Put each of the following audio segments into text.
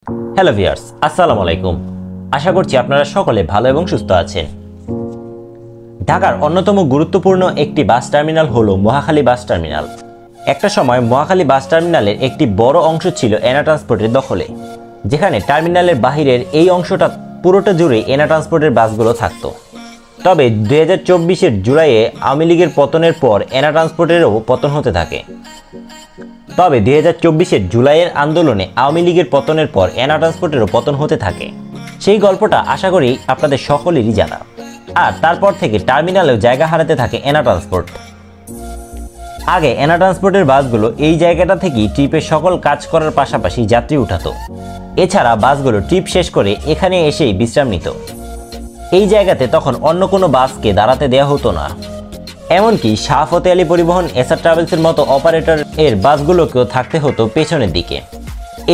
Hello viewers, আসসালামু আলাইকুম। আশা করছি আপনারা সকলে ভালো এবং সুস্থ আছেন। ঢাকার অন্যতম গুরুত্বপূর্ণ একটি বাস টার্মিনাল হলো মহাখালী বাস টার্মিনাল। একটা সময় মহাখালী বাস টার্মিনালের একটি বড় অংশ ছিল এনা ট্রান্সপোর্টের দখলে, যেখানে টার্মিনালের বাহিরের এই অংশটা পুরোটা জুড়ে এনা ট্রান্সপোর্টের বাসগুলো থাকতো। তবে 2024-এর জুলাইয়ে আওয়ামী লীগের পতনের পর এনা ট্রান্সপোর্টেরও পতন হতে থাকে। তবে 2024-এর জুলাইয়ের আন্দোলনে আওয়ামী লীগের পতনের পর এনা ট্রান্সপোর্টেরও পতন হতে থাকে। সেই গল্পটা আশা করি আপনাদের সকলেরই জানা। আর তারপর থেকে টার্মিনালেও জায়গা হারাতে থাকে এনা ট্রান্সপোর্ট। আগে এনা ট্রান্সপোর্টের বাসগুলো এই জায়গাটা থেকেই ট্রিপের সকল কাজ করার পাশাপাশি যাত্রী উঠাতো। এছাড়া বাসগুলো ট্রিপ শেষ করে এখানে এসেই বিশ্রাম নিত। এই জায়গাতে তখন অন্য কোনো বাসকে দাঁড়াতে দেওয়া হতো না। এমনকি শাহ ফতে আলী পরিবহন, এসআর ট্রাভেলসের মতো অপারেটর এর বাসগুলোকেও থাকতে হতো পেছনের দিকে।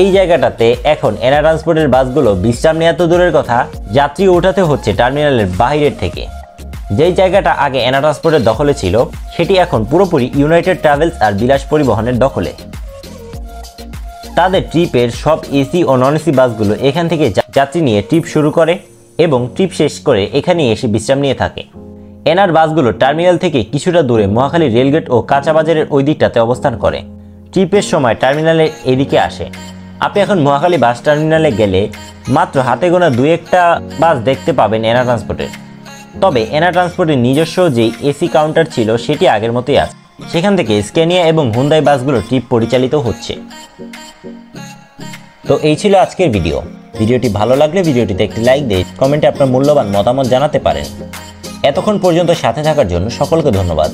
এই জায়গাটাতে এখন এনা ট্রান্সপোর্টের বাসগুলো বিশ্রাম নেওয়া তো দূরের কথা, যাত্রী ওঠাতে হচ্ছে টার্মিনালের বাহিরের থেকে। যেই জায়গাটা আগে এনা ট্রান্সপোর্টের দখলে ছিল, সেটি এখন পুরোপুরি ইউনাইটেড ট্রাভেলস আর বিলাস পরিবহনের দখলে। তাদের ট্রিপের সব এসি ও নন এসি বাসগুলো এখান থেকে যাত্রী নিয়ে ট্রিপ শুরু করে এবং ট্রিপ শেষ করে এখানে এসে বিশ্রাম নিয়ে থাকে। এনার বাসগুলো টার্মিনাল থেকে কিছুটা দূরে মহাখালী রেলগেট ও কাঁচাবাজারের ওই দিকটাতে অবস্থান করে। ট্রিপের সময় টার্মিনালের এদিকে আসে। আপনি এখন মহাখালী বাস টার্মিনালে গেলে মাত্র হাতে গোনা দুই একটা বাস দেখতে পাবেন এনা ট্রান্সপোর্টের। তবে এনা ট্রান্সপোর্টের নিজস্ব যেই এসি কাউন্টার ছিল সেটি আগের মতোই আছে। সেখান থেকে স্ক্যানিয়া এবং হুন্দাই বাসগুলো ট্রিপ পরিচালিত হচ্ছে। তো এই ছিল আজকের ভিডিওটি ভালো লাগলে ভিডিওটিতে একটি লাইক দিয়ে কমেন্টে আপনার মূল্যবান মতামত জানাতে পারেন। এতক্ষণ পর্যন্ত সাথে থাকার জন্য সকলকে ধন্যবাদ।